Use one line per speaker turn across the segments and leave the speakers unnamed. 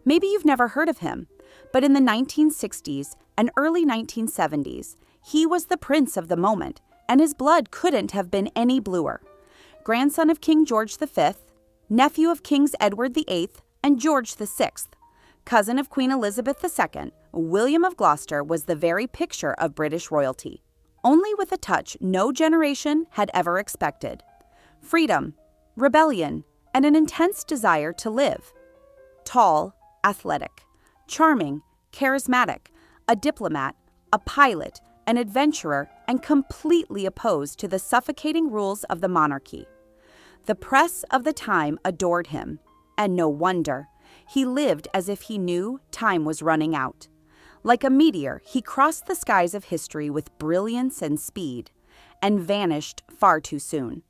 Maybe you've never heard of him, but in the 1960s and early 1970s, he was the prince of the moment, and his blood couldn't have been any bluer. Grandson of King George V, nephew of Kings Edward VIII and George VI, cousin of Queen Elizabeth II, William of Gloucester was the very picture of British royalty, only with a touch no generation had ever expected: freedom, rebellion, and an intense desire to live. Tall, athletic, charming, charismatic, a diplomat, a pilot, an adventurer, and completely opposed to the suffocating rules of the monarchy. The press of the time adored him, and no wonder. He lived as if he knew time was running out. Like a meteor, he crossed the skies of history with brilliance and speed, and vanished far too soon.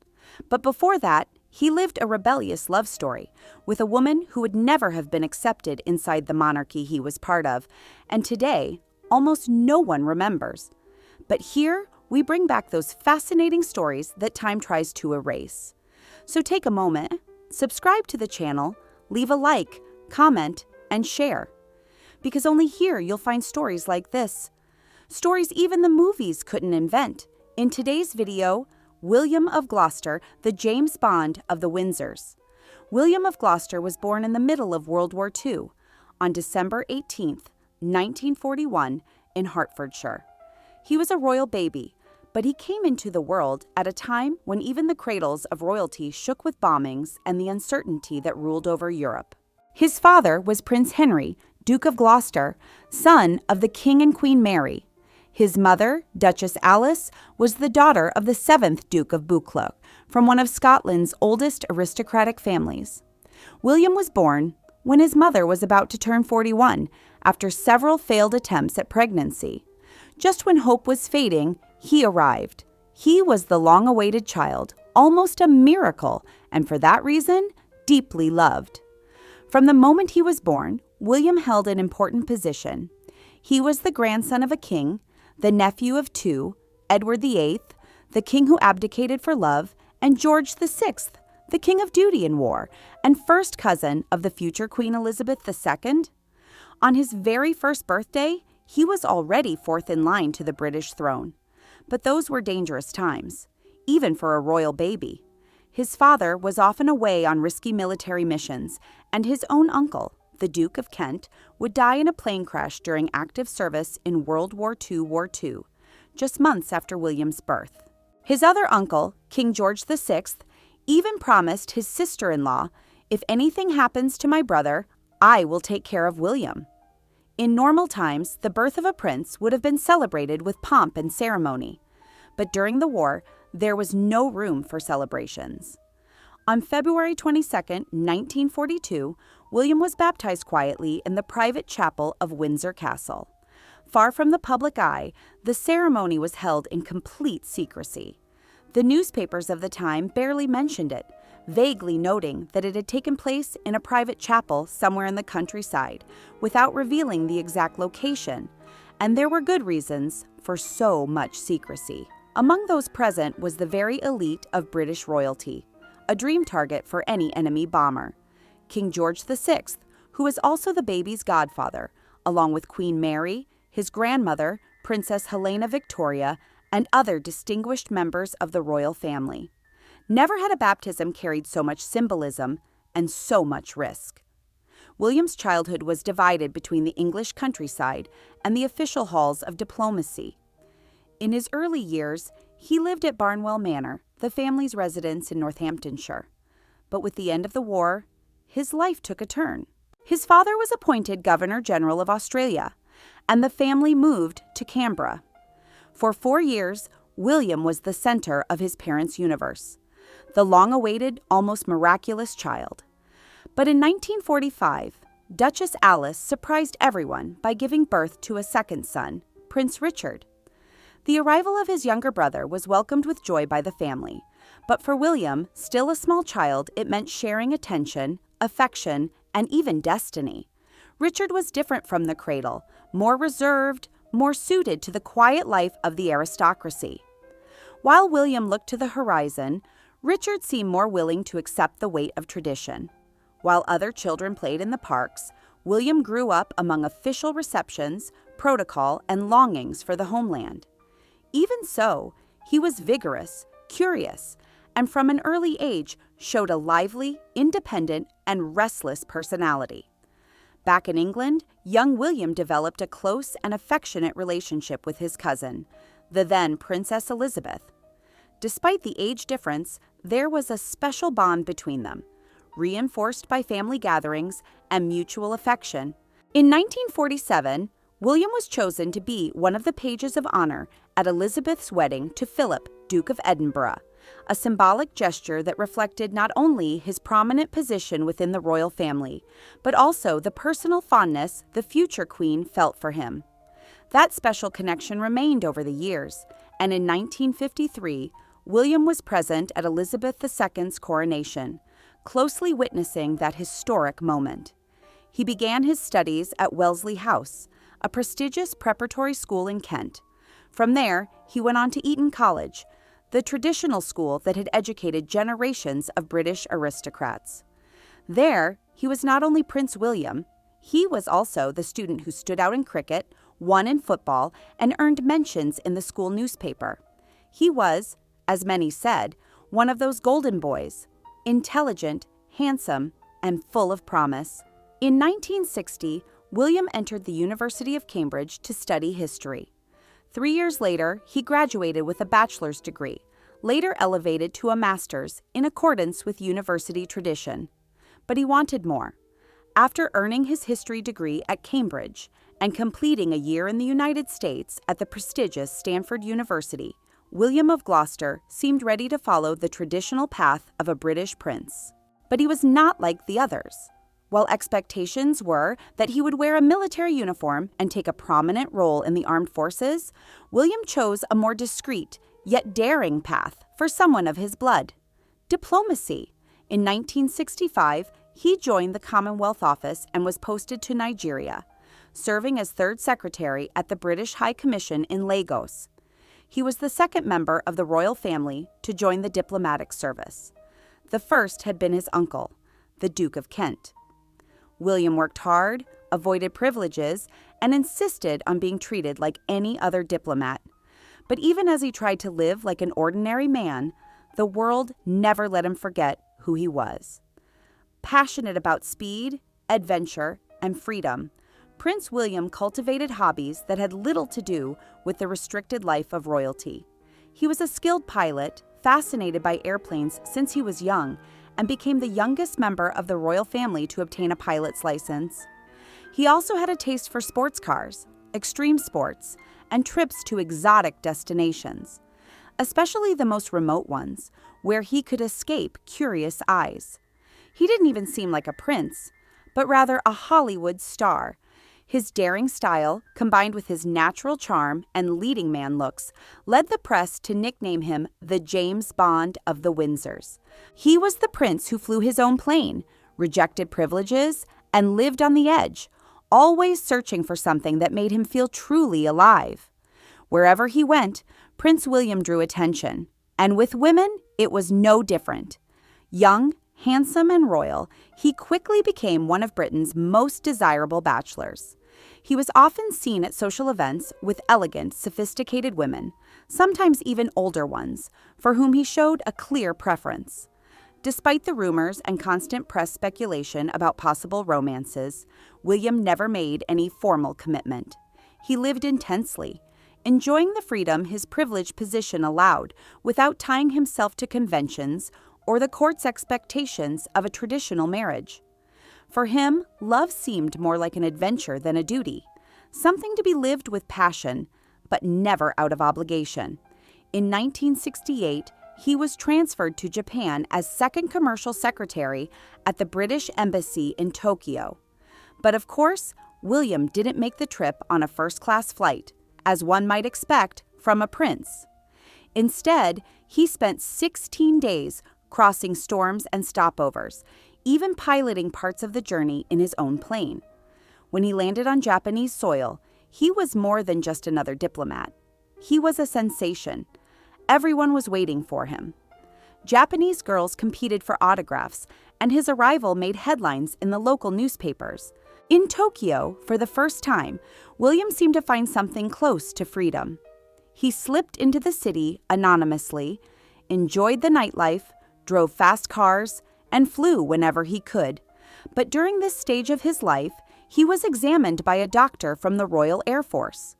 But before that, he lived a rebellious love story with a woman who would never have been accepted inside the monarchy he was part of, and today, almost no one remembers. But here, we bring back those fascinating stories that time tries to erase. So take a moment, subscribe to the channel, leave a like, comment, and share. Because only here you'll find stories like this. Stories even the movies couldn't invent. In today's video, William of Gloucester, the James Bond of the Windsors. William of Gloucester was born in the middle of World War II on December 18, 1941, in Hertfordshire. He was a royal baby, but he came into the world at a time when even the cradles of royalty shook with bombings and the uncertainty that ruled over Europe. His father was Prince Henry, Duke of Gloucester, son of the King and Queen Mary. His mother, Duchess Alice, was the daughter of the 7th Duke of Buccleuch, from one of Scotland's oldest aristocratic families. William was born when his mother was about to turn 41 after several failed attempts at pregnancy. Just when hope was fading, he arrived. He was the long-awaited child, almost a miracle, and for that reason, deeply loved. From the moment he was born, William held an important position. He was the grandson of a king, the nephew of two, Edward VIII, the king who abdicated for love, and George VI, the king of duty in war, and first cousin of the future Queen Elizabeth II. On his very first birthday, he was already fourth in line to the British throne. But those were dangerous times, even for a royal baby. His father was often away on risky military missions, and his own uncle, the Duke of Kent, would die in a plane crash during active service in World War II, just months after William's birth. His other uncle, King George VI, even promised his sister-in-law, "If anything happens to my brother, I will take care of William." In normal times, the birth of a prince would have been celebrated with pomp and ceremony. But during the war, there was no room for celebrations. On February 22, 1942, William was baptized quietly in the private chapel of Windsor Castle. Far from the public eye, the ceremony was held in complete secrecy. The newspapers of the time barely mentioned it, vaguely noting that it had taken place in a private chapel somewhere in the countryside, without revealing the exact location, and there were good reasons for so much secrecy. Among those present was the very elite of British royalty, a dream target for any enemy bomber. King George VI, who was also the baby's godfather, along with Queen Mary, his grandmother, Princess Helena Victoria, and other distinguished members of the royal family. Never had a baptism carried so much symbolism and so much risk. William's childhood was divided between the English countryside and the official halls of diplomacy. In his early years, he lived at Barnwell Manor, the family's residence in Northamptonshire. But with the end of the war, his life took a turn. His father was appointed Governor-General of Australia, and the family moved to Canberra. For 4 years, William was the center of his parents' universe, the long-awaited, almost miraculous child. But in 1945, Duchess Alice surprised everyone by giving birth to a second son, Prince Richard. The arrival of his younger brother was welcomed with joy by the family, but for William, still a small child, it meant sharing attention, affection, and even destiny. Richard was different from the cradle, more reserved, more suited to the quiet life of the aristocracy. While William looked to the horizon, Richard seemed more willing to accept the weight of tradition. While other children played in the parks, William grew up among official receptions, protocol, and longings for the homeland. Even so, he was vigorous, curious, and from an early age showed a lively, independent, and restless personality. Back in England, young William developed a close and affectionate relationship with his cousin, the then Princess Elizabeth. Despite the age difference, there was a special bond between them, reinforced by family gatherings and mutual affection. In 1947, William was chosen to be one of the pages of honor at Elizabeth's wedding to Philip, Duke of Edinburgh, a symbolic gesture that reflected not only his prominent position within the royal family, but also the personal fondness the future queen felt for him. That special connection remained over the years, and in 1953, William was present at Elizabeth II's coronation, closely witnessing that historic moment. He began his studies at Wellesley House, a prestigious preparatory school in Kent. From there, he went on to Eton College, the traditional school that had educated generations of British aristocrats. There, he was not only Prince William, he was also the student who stood out in cricket, won in football, and earned mentions in the school newspaper. He was, as many said, one of those golden boys, intelligent, handsome, and full of promise. In 1960, William entered the University of Cambridge to study history. 3 years later, he graduated with a bachelor's degree, later elevated to a master's in accordance with university tradition. But he wanted more. After earning his history degree at Cambridge and completing a year in the United States at the prestigious Stanford University, William of Gloucester seemed ready to follow the traditional path of a British prince. But he was not like the others. While expectations were that he would wear a military uniform and take a prominent role in the armed forces, William chose a more discreet yet daring path for someone of his blood: diplomacy. In 1965, he joined the Commonwealth Office and was posted to Nigeria, serving as third secretary at the British High Commission in Lagos. He was the second member of the royal family to join the diplomatic service. The first had been his uncle, the Duke of Kent. William worked hard, avoided privileges, and insisted on being treated like any other diplomat. But even as he tried to live like an ordinary man, the world never let him forget who he was. Passionate about speed, adventure, and freedom, Prince William cultivated hobbies that had little to do with the restricted life of royalty. He was a skilled pilot, fascinated by airplanes since he was young, and became the youngest member of the royal family to obtain a pilot's license. He also had a taste for sports cars, extreme sports, and trips to exotic destinations, especially the most remote ones, where he could escape curious eyes. He didn't even seem like a prince, but rather a Hollywood star. His daring style, combined with his natural charm and leading man looks, led the press to nickname him the James Bond of the Windsors. He was the prince who flew his own plane, rejected privileges, and lived on the edge, always searching for something that made him feel truly alive. Wherever he went, Prince William drew attention, and with women, it was no different. Young, handsome, and royal, he quickly became one of Britain's most desirable bachelors. He was often seen at social events with elegant, sophisticated women, sometimes even older ones, for whom he showed a clear preference. Despite the rumors and constant press speculation about possible romances, William never made any formal commitment. He lived intensely, enjoying the freedom his privileged position allowed without tying himself to conventions or the court's expectations of a traditional marriage. For him, love seemed more like an adventure than a duty, something to be lived with passion, but never out of obligation. In 1968, he was transferred to Japan as second commercial secretary at the British Embassy in Tokyo. But of course, William didn't make the trip on a first-class flight, as one might expect from a prince. Instead, he spent 16 days crossing storms and stopovers, even piloting parts of the journey in his own plane. When he landed on Japanese soil, he was more than just another diplomat. He was a sensation. everyone was waiting for him. Japanese girls competed for autographs, and his arrival made headlines in the local newspapers. In Tokyo, for the first time, William seemed to find something close to freedom. He slipped into the city anonymously, enjoyed the nightlife, drove fast cars, and flew whenever he could. But during this stage of his life, he was examined by a doctor from the Royal Air Force.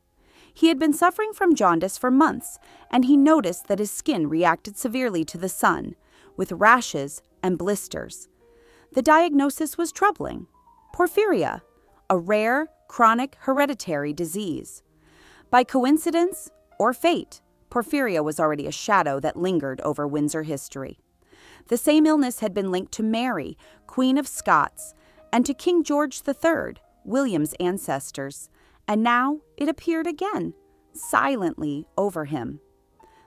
He had been suffering from jaundice for months, and he noticed that his skin reacted severely to the sun, with rashes and blisters. The diagnosis was troubling: porphyria, a rare, chronic, hereditary disease. By coincidence or fate, porphyria was already a shadow that lingered over Windsor history. The same illness had been linked to Mary, Queen of Scots, and to King George III, William's ancestors, and now it appeared again, silently over him.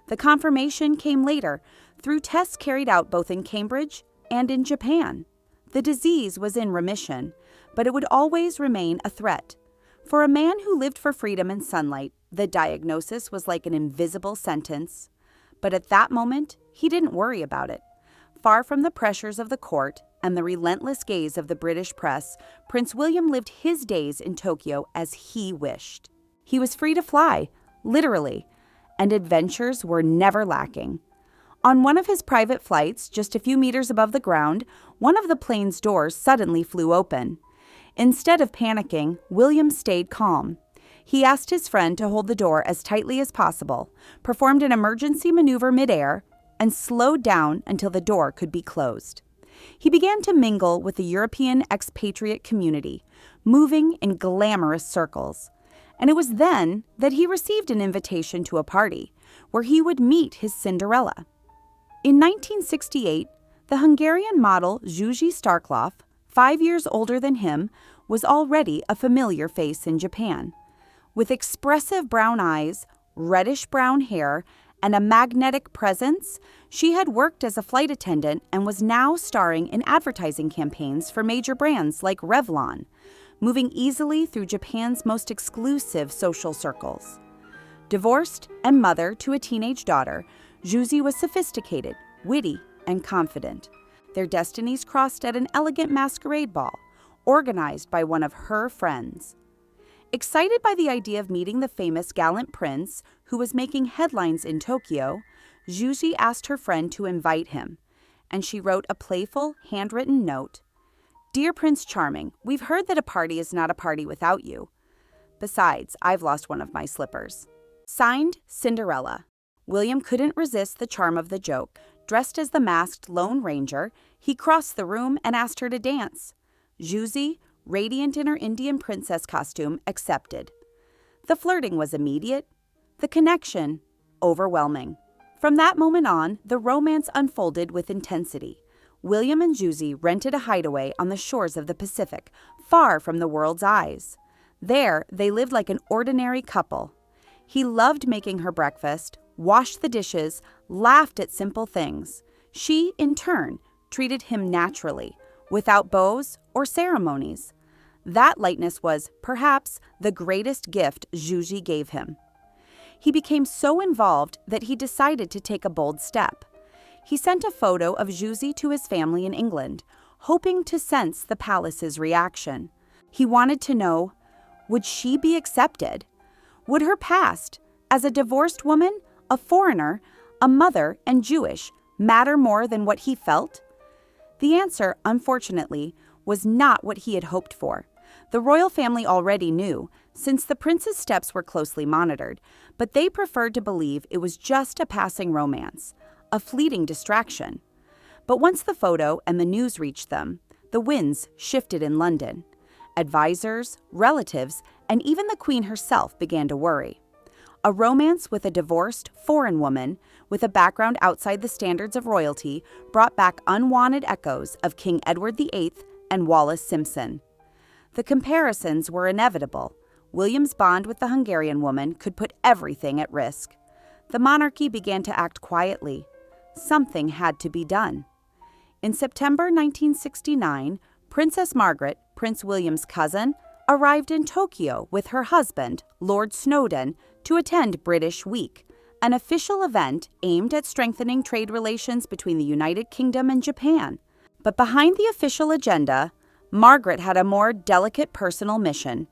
The confirmation came later, through tests carried out both in Cambridge and in Japan. The disease was in remission, but it would always remain a threat. For a man who lived for freedom and sunlight, the diagnosis was like an invisible sentence. But at that moment, he didn't worry about it. Far from the pressures of the court and the relentless gaze of the British press, Prince William lived his days in Tokyo as he wished. He was free to fly, literally, and adventures were never lacking. On one of his private flights, just a few meters above the ground, one of the plane's doors suddenly flew open. Instead of panicking, William stayed calm. He asked his friend to hold the door as tightly as possible, performed an emergency maneuver midair, and slowed down until the door could be closed. He began to mingle with the European expatriate community, moving in glamorous circles. And it was then that he received an invitation to a party, where he would meet his Cinderella. In 1968, the Hungarian model Zsuzsi Starkloff, 5 years older than him, was already a familiar face in Japan. With expressive brown eyes, reddish-brown hair, and a magnetic presence, she had worked as a flight attendant and was now starring in advertising campaigns for major brands like Revlon, moving easily through Japan's most exclusive social circles. Divorced and mother to a teenage daughter, Zsuzsi was sophisticated, witty, and confident. Their destinies crossed at an elegant masquerade ball, organized by one of her friends. Excited by the idea of meeting the famous gallant prince who was making headlines in Tokyo, Zsuzsi asked her friend to invite him, and she wrote a playful, handwritten note. "Dear Prince Charming, we've heard that a party is not a party without you. Besides, I've lost one of my slippers." Signed, Cinderella. William couldn't resist the charm of the joke. Dressed as the masked Lone Ranger, he crossed the room and asked her to dance. Zsuzsi, radiant in her Indian princess costume, accepted. The flirting was immediate, the connection overwhelming. From that moment on, the romance unfolded with intensity. William and Zsuzsi rented a hideaway on the shores of the Pacific, far from the world's eyes. There, they lived like an ordinary couple. He loved making her breakfast, washed the dishes, laughed at simple things. She, in turn, treated him naturally, without bows or ceremonies. That lightness was, perhaps, the greatest gift Zsuzsi gave him. He became so involved that he decided to take a bold step. He sent a photo of Zsuzsi to his family in England, hoping to sense the palace's reaction. He wanted to know, would she be accepted? Would her past, as a divorced woman, a foreigner, a mother, and Jewish, matter more than what he felt? The answer, unfortunately, was not what he had hoped for. The royal family already knew, since the prince's steps were closely monitored, but they preferred to believe it was just a passing romance, a fleeting distraction. But once the photo and the news reached them, the winds shifted in London. Advisors, relatives, and even the Queen herself began to worry. A romance with a divorced, foreign woman, with a background outside the standards of royalty, brought back unwanted echoes of King Edward VIII and Wallis Simpson. The comparisons were inevitable. William's bond with the Hungarian woman could put everything at risk. The monarchy began to act quietly. Something had to be done. In September 1969, Princess Margaret, Prince William's cousin, arrived in Tokyo with her husband, Lord Snowdon, to attend British Week, an official event aimed at strengthening trade relations between the United Kingdom and Japan. But behind the official agenda, Margaret had a more delicate personal mission: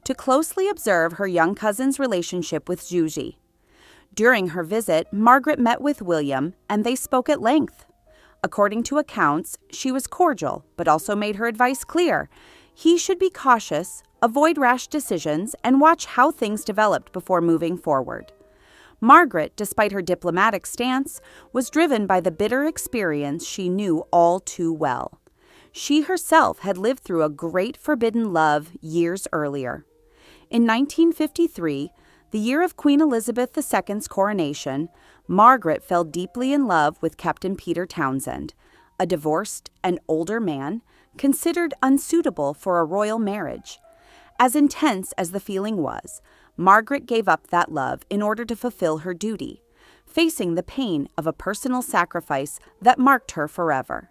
to closely observe her young cousin's relationship with Juji. During her visit, Margaret met with William, and they spoke at length. According to accounts, she was cordial, but also made her advice clear. He should be cautious, avoid rash decisions, and watch how things developed before moving forward. Margaret, despite her diplomatic stance, was driven by the bitter experience she knew all too well. She herself had lived through a great forbidden love years earlier. In 1953, the year of Queen Elizabeth II's coronation, Margaret fell deeply in love with Captain Peter Townsend, a divorced and older man considered unsuitable for a royal marriage. As intense as the feeling was, Margaret gave up that love in order to fulfill her duty, facing the pain of a personal sacrifice that marked her forever.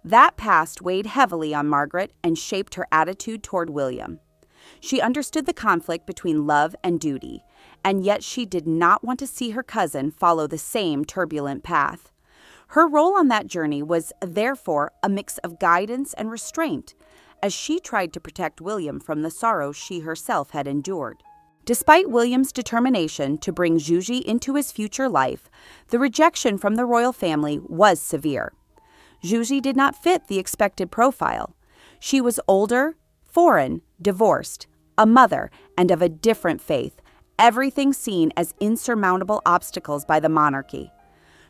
That past weighed heavily on Margaret and shaped her attitude toward William. She understood the conflict between love and duty, and yet she did not want to see her cousin follow the same turbulent path. Her role on that journey was, therefore, a mix of guidance and restraint, as she tried to protect William from the sorrows she herself had endured. Despite William's determination to bring Juji into his future life, the rejection from the royal family was severe. Juji did not fit the expected profile. She was older, foreign, divorced, a mother, and of a different faith, everything seen as insurmountable obstacles by the monarchy.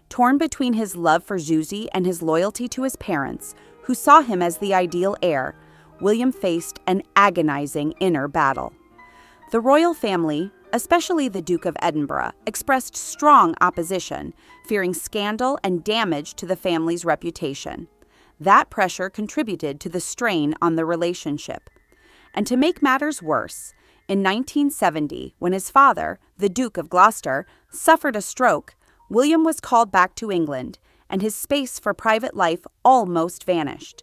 Torn between his love for Juji and his loyalty to his parents, who saw him as the ideal heir, William faced an agonizing inner battle. The royal family, especially the Duke of Edinburgh, expressed strong opposition, fearing scandal and damage to the family's reputation. That pressure contributed to the strain on the relationship. And to make matters worse, in 1970, when his father, the Duke of Gloucester, suffered a stroke, William was called back to England, and his space for private life almost vanished.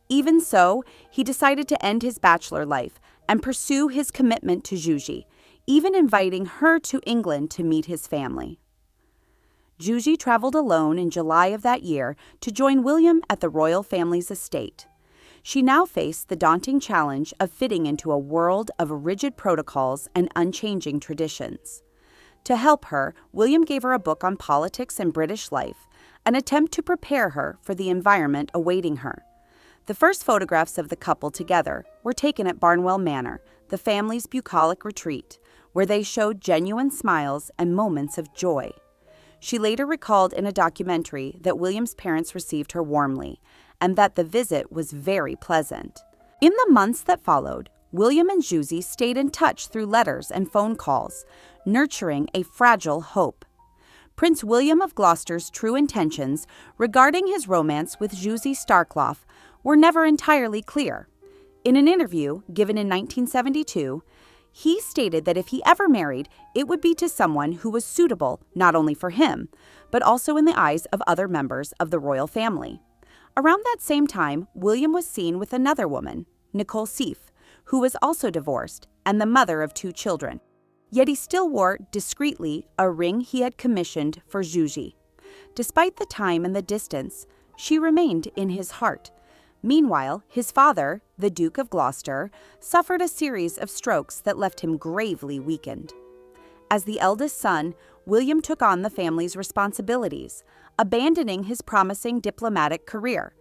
Even so, he decided to end his bachelor life and pursue his commitment to Juji, even inviting her to England to meet his family. Juji traveled alone in July of that year to join William at the royal family's estate. She now faced the daunting challenge of fitting into a world of rigid protocols and unchanging traditions. To help her, William gave her a book on politics and British life, an attempt to prepare her for the environment awaiting her. The first photographs of the couple together were taken at Barnwell Manor, the family's bucolic retreat, where they showed genuine smiles and moments of joy. She later recalled in a documentary that William's parents received her warmly, and that the visit was very pleasant. In the months that followed, William and Juji stayed in touch through letters and phone calls, nurturing a fragile hope. Prince William of Gloucester's true intentions regarding his romance with Juji Starclough were never entirely clear. In an interview given in 1972, he stated that if he ever married, it would be to someone who was suitable not only for him, but also in the eyes of other members of the royal family. Around that same time, William was seen with another woman, Nicole Seif, who was also divorced and the mother of 2 children. Yet he still wore discreetly a ring he had commissioned for Juji. Despite the time and the distance, she remained in his heart. Meanwhile, his father, the Duke of Gloucester, suffered a series of strokes that left him gravely weakened. As the eldest son, William took on the family's responsibilities, abandoning his promising diplomatic career.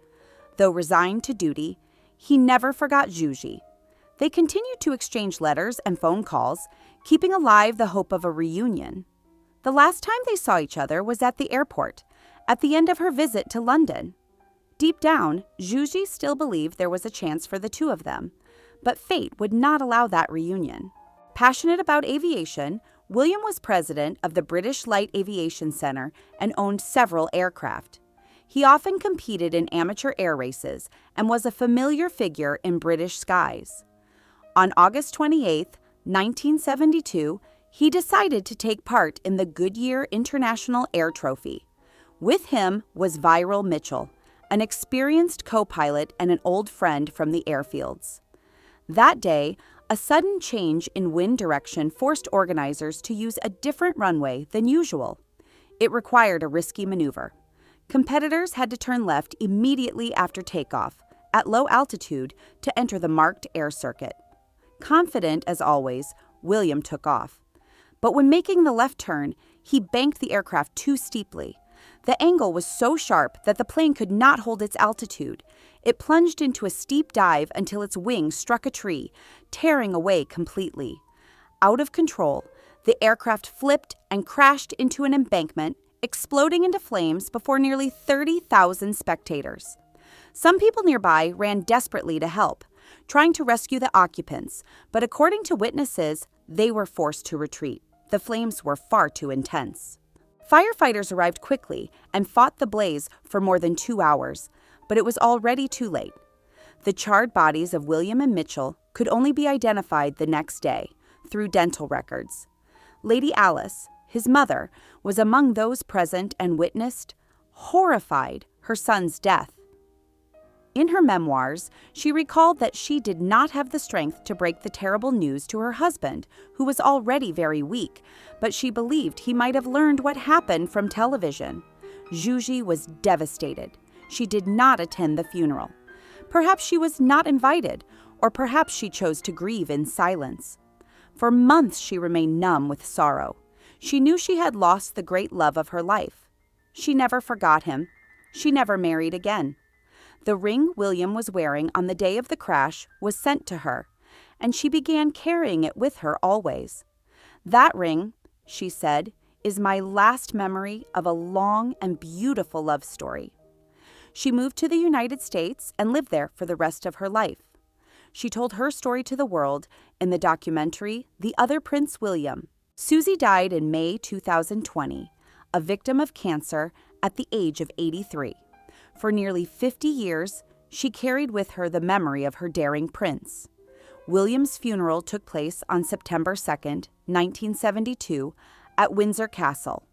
Though resigned to duty, he never forgot Juji. They continued to exchange letters and phone calls, keeping alive the hope of a reunion. The last time they saw each other was at the airport, at the end of her visit to London. Deep down, Juji still believed there was a chance for the two of them, but fate would not allow that reunion. Passionate about aviation, William was president of the British Light Aviation Centre and owned several aircraft. He often competed in amateur air races and was a familiar figure in British skies. On August 28, 1972, he decided to take part in the Goodyear International Air Trophy. With him was Viral Mitchell, an experienced co-pilot and an old friend from the airfields. That day, A sudden change in wind direction forced organizers to use a different runway than usual. It required a risky maneuver. Competitors had to turn left immediately after takeoff, at low altitude, to enter the marked air circuit. Confident as always, William took off. But when making the left turn, he banked the aircraft too steeply. The angle was so sharp that the plane could not hold its altitude. It plunged into a steep dive until its wing struck a tree, tearing away completely. Out of control, the aircraft flipped and crashed into an embankment, exploding into flames before nearly 30,000 spectators. Some people nearby ran desperately to help, trying to rescue the occupants, but according to witnesses, they were forced to retreat. The flames were far too intense. Firefighters arrived quickly and fought the blaze for more than 2 hours, but it was already too late. The charred bodies of William and Mitchell could only be identified the next day through dental records. Lady Alice, his mother, was among those present and witnessed, horrified, her son's death. In her memoirs, she recalled that she did not have the strength to break the terrible news to her husband, who was already very weak, but she believed he might have learned what happened from television. Juji was devastated. She did not attend the funeral. Perhaps she was not invited, or perhaps she chose to grieve in silence. For months she remained numb with sorrow. She knew she had lost the great love of her life. She never forgot him. She never married again. The ring William was wearing on the day of the crash was sent to her, and she began carrying it with her always. That ring, she said, is my last memory of a long and beautiful love story. She moved to the United States and lived there for the rest of her life. She told her story to the world in the documentary The Other Prince William. Susie died in May 2020, a victim of cancer at the age of 83. For nearly 50 years, she carried with her the memory of her daring prince. William's funeral took place on September 2, 1972, at Windsor Castle.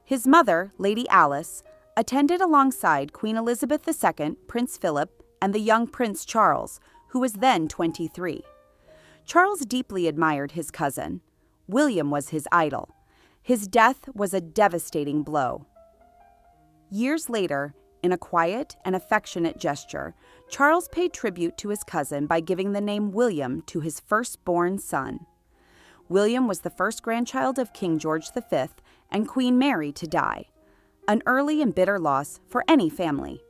His mother, Lady Alice, attended alongside Queen Elizabeth II, Prince Philip, and the young Prince Charles, who was then 23. Charles deeply admired his cousin. William was his idol. His death was a devastating blow. Years later, in a quiet and affectionate gesture, Charles paid tribute to his cousin by giving the name William to his firstborn son. William was the first grandchild of King George V and Queen Mary to die, an early and bitter loss for any family.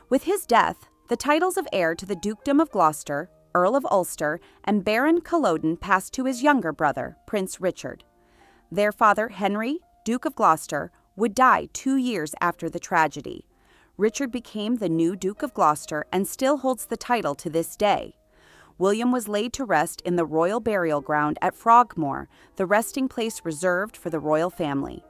With his death, the titles of heir to the Dukedom of Gloucester, Earl of Ulster, and Baron Culloden passed to his younger brother, Prince Richard. Their father, Henry, Duke of Gloucester, would die 2 years after the tragedy. Richard became the new Duke of Gloucester and still holds the title to this day. William was laid to rest in the royal burial ground at Frogmore, the resting place reserved for the royal family.